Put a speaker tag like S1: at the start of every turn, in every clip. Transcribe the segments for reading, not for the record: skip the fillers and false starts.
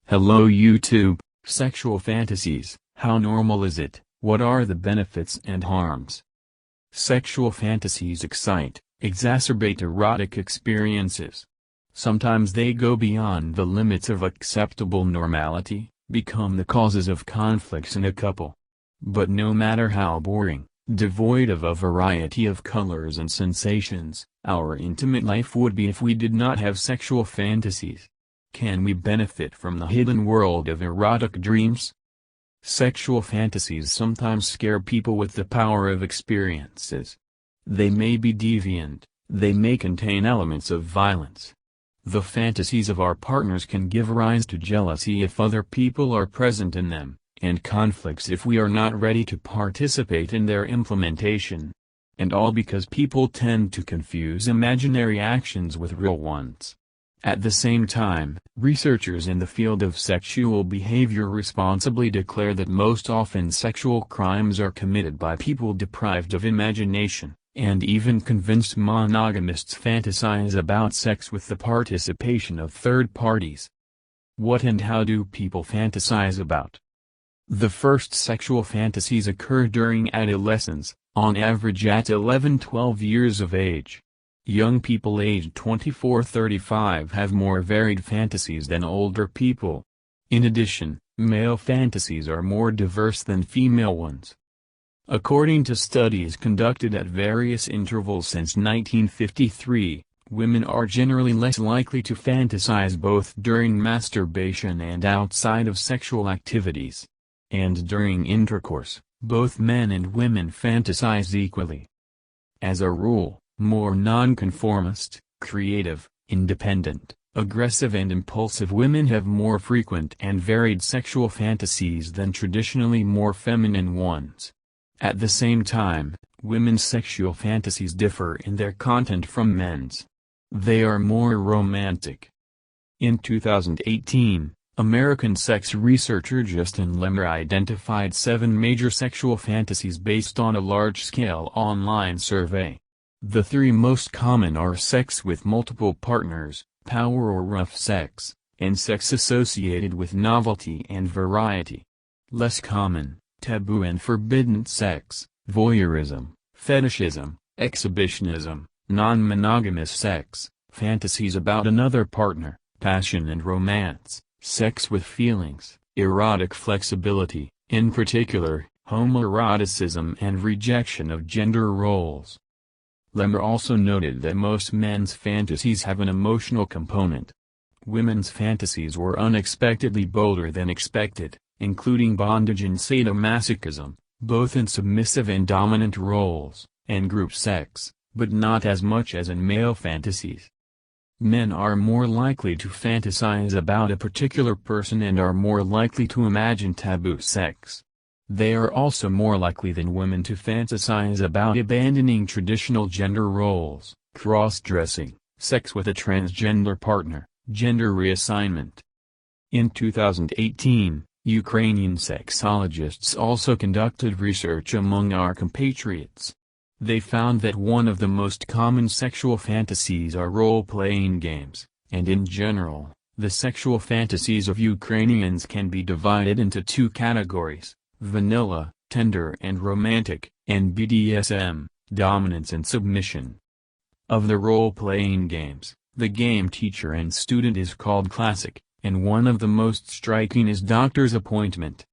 S1: Hello YouTube, sexual fantasies, how normal is it, what are the benefits and harms? Sexual fantasies excite, exacerbate erotic experiences. Sometimes they go beyond the limits of acceptable normality, become the causes of conflicts in a couple. But no matter how boring, devoid of a variety of colors and sensations, our intimate life would be if we did not have sexual fantasies. Can we benefit from the hidden world of erotic dreams? Sexual fantasies sometimes scare people with the power of experiences. They may be deviant, they may contain elements of violence. The fantasies of our partners can give rise to jealousy if other people are present in them, and conflicts if we are not ready to participate in their implementation. And all because people tend to confuse imaginary actions with real ones. At the same time, researchers in the field of sexual behavior responsibly declare that most often sexual crimes are committed by people deprived of imagination, and even convinced monogamists fantasize about sex with the participation of third parties. What and how do people fantasize about? The first sexual fantasies occur during adolescence, on average at 11-12 years of age. Young people aged 24-35 have more varied fantasies than older people. In addition, male fantasies are more diverse than female ones. According to studies conducted at various intervals since 1953, women are generally less likely to fantasize both during masturbation and outside of sexual activities. And during intercourse, both men and women fantasize equally. As a rule, more nonconformist, creative, independent, aggressive and impulsive women have more frequent and varied sexual fantasies than traditionally more feminine ones. At the same time, women's sexual fantasies differ in their content from men's. They are more romantic. In 2018, American sex researcher Justin Lemmer identified 7 major sexual fantasies based on a large-scale online survey. The 3 most common are sex with multiple partners, power or rough sex, and sex associated with novelty and variety. Less common, taboo and forbidden sex, voyeurism, fetishism, exhibitionism, non-monogamous sex, fantasies about another partner, passion and romance, sex with feelings, erotic flexibility, in particular, homoeroticism and rejection of gender roles. Lemmer also noted that most men's fantasies have an emotional component. Women's fantasies were unexpectedly bolder than expected, including bondage and sadomasochism, both in submissive and dominant roles, and group sex, but not as much as in male fantasies. Men are more likely to fantasize about a particular person and are more likely to imagine taboo sex. They are also more likely than women to fantasize about abandoning traditional gender roles, cross-dressing, sex with a transgender partner, gender reassignment. In 2018, Ukrainian sexologists also conducted research among our compatriots. They found that one of the most common sexual fantasies are role-playing games, and in general, the sexual fantasies of Ukrainians can be divided into 2 categories. Vanilla, tender and romantic, and BDSM, dominance and submission. Of the role-playing games, the game teacher and student is called classic, and one of the most striking is Doctor's Appointment.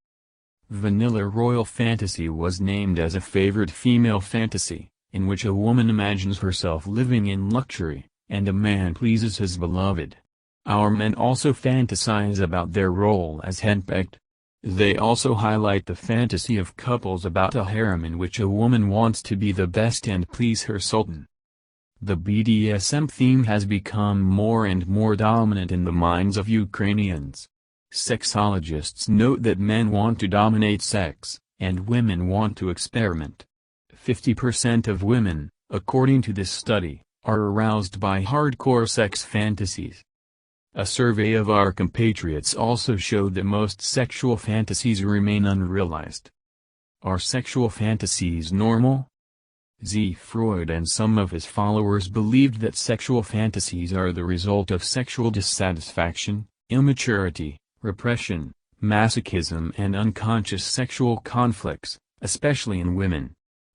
S1: Vanilla royal fantasy was named as a favorite female fantasy, in which a woman imagines herself living in luxury, and a man pleases his beloved. Our men also fantasize about their role as henpecked. They also highlight the fantasy of couples about a harem in which a woman wants to be the best and please her sultan. The BDSM theme has become more and more dominant in the minds of Ukrainians. Sexologists note that men want to dominate sex, and women want to experiment. 50% of women, according to this study, are aroused by hardcore sex fantasies. A survey of our compatriots also showed that most sexual fantasies remain unrealized. Are sexual fantasies normal? Freud and some of his followers believed that sexual fantasies are the result of sexual dissatisfaction, immaturity, repression, masochism and unconscious sexual conflicts, especially in women.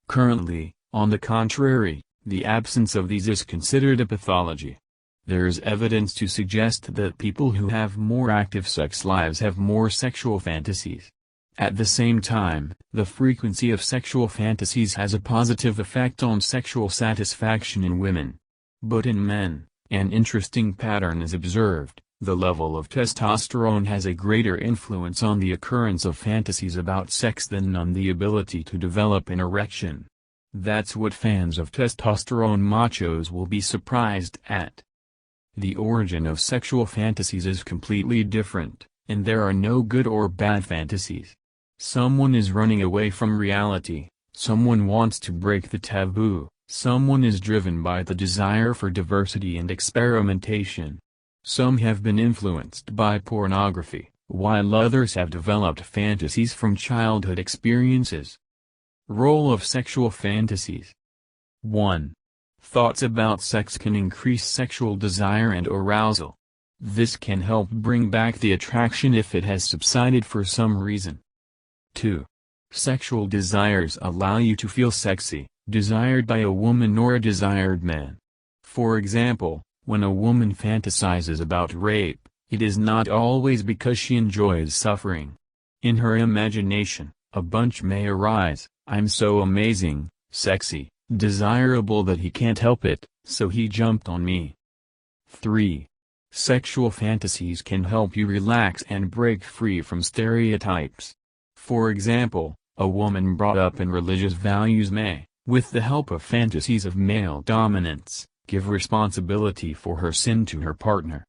S1: Currently, on the contrary, the absence of these is considered a pathology. There is evidence to suggest that people who have more active sex lives have more sexual fantasies. At the same time, the frequency of sexual fantasies has a positive effect on sexual satisfaction in women. But in men, an interesting pattern is observed: the level of testosterone has a greater influence on the occurrence of fantasies about sex than on the ability to develop an erection. That's what fans of testosterone machos will be surprised at. The origin of sexual fantasies is completely different, and there are no good or bad fantasies. Someone is running away from reality, someone wants to break the taboo, someone is driven by the desire for diversity and experimentation. Some have been influenced by pornography, while others have developed fantasies from childhood experiences. Role of sexual fantasies. 1. Thoughts about sex can increase sexual desire and arousal. This can help bring back the attraction if it has subsided for some reason. 2. Sexual desires allow you to feel sexy, desired by a woman or a desired man. For example, when a woman fantasizes about rape, it is not always because she enjoys suffering. In her imagination, a bunch may arise: "I'm so amazing, sexy, desirable that he can't help it, so he jumped on me." 3. Sexual fantasies can help you relax and break free from stereotypes. For example, a woman brought up in religious values may, with the help of fantasies of male dominance, give responsibility for her sin to her partner.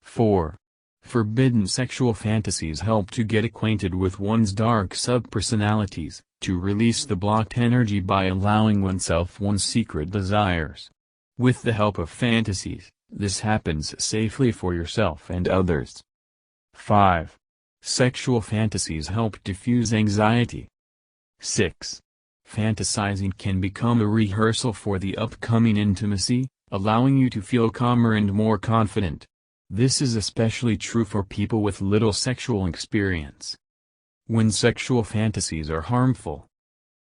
S1: 4. Forbidden sexual fantasies help to get acquainted with one's dark subpersonalities, to release the blocked energy by allowing oneself one's secret desires. With the help of fantasies, this happens safely for yourself and others. 5. Sexual fantasies help diffuse anxiety. 6. Fantasizing can become a rehearsal for the upcoming intimacy, allowing you to feel calmer and more confident. This is especially true for people with little sexual experience. When sexual fantasies are harmful.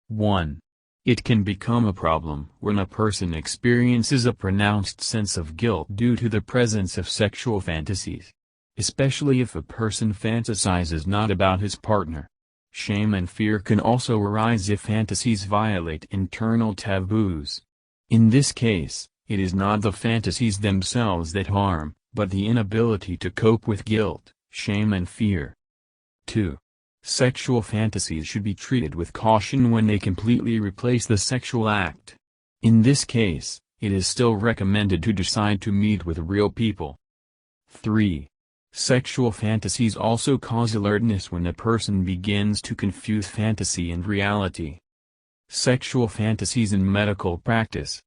S1: 1. It can become a problem when a person experiences a pronounced sense of guilt due to the presence of sexual fantasies. Especially if a person fantasizes not about his partner. Shame and fear can also arise if fantasies violate internal taboos. In this case, it is not the fantasies themselves that harm, but the inability to cope with guilt, shame and fear. 2. Sexual fantasies should be treated with caution when they completely replace the sexual act. In this case, it is still recommended to decide to meet with real people. 3. Sexual fantasies also cause alertness when a person begins to confuse fantasy and reality. Sexual fantasies in medical practice.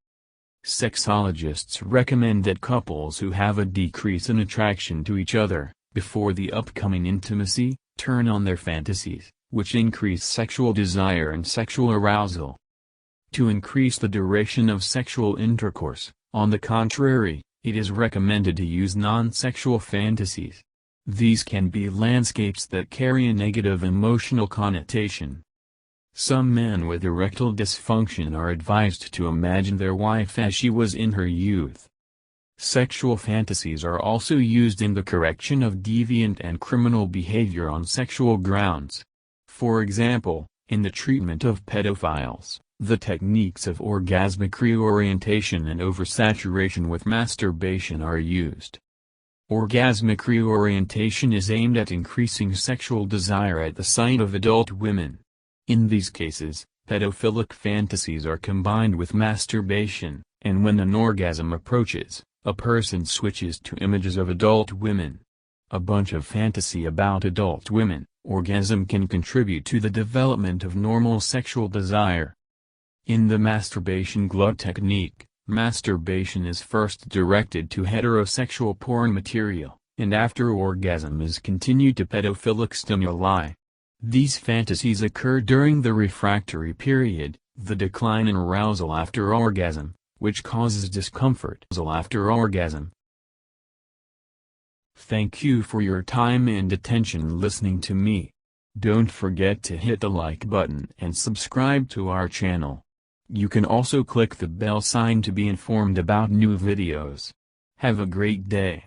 S1: Sexologists recommend that couples who have a decrease in attraction to each other, before the upcoming intimacy, turn on their fantasies, which increase sexual desire and sexual arousal. To increase the duration of sexual intercourse, on the contrary, it is recommended to use non-sexual fantasies. These can be landscapes that carry a negative emotional connotation. Some men with erectile dysfunction are advised to imagine their wife as she was in her youth. Sexual fantasies are also used in the correction of deviant and criminal behavior on sexual grounds. For example, in the treatment of pedophiles, the techniques of orgasmic reorientation and oversaturation with masturbation are used. Orgasmic reorientation is aimed at increasing sexual desire at the sight of adult women. In these cases, pedophilic fantasies are combined with masturbation, and when an orgasm approaches, a person switches to images of adult women. A bunch of fantasy about adult women, orgasm can contribute to the development of normal sexual desire. In the masturbation glut technique, masturbation is first directed to heterosexual porn material, and after orgasm is continued to pedophilic stimuli. These fantasies occur during the refractory period, the decline in arousal after orgasm, which causes discomfort after orgasm. Thank you for your time and attention listening to me. Don't forget to hit the like button and subscribe to our channel. You can also click the bell sign to be informed about new videos. Have a great day.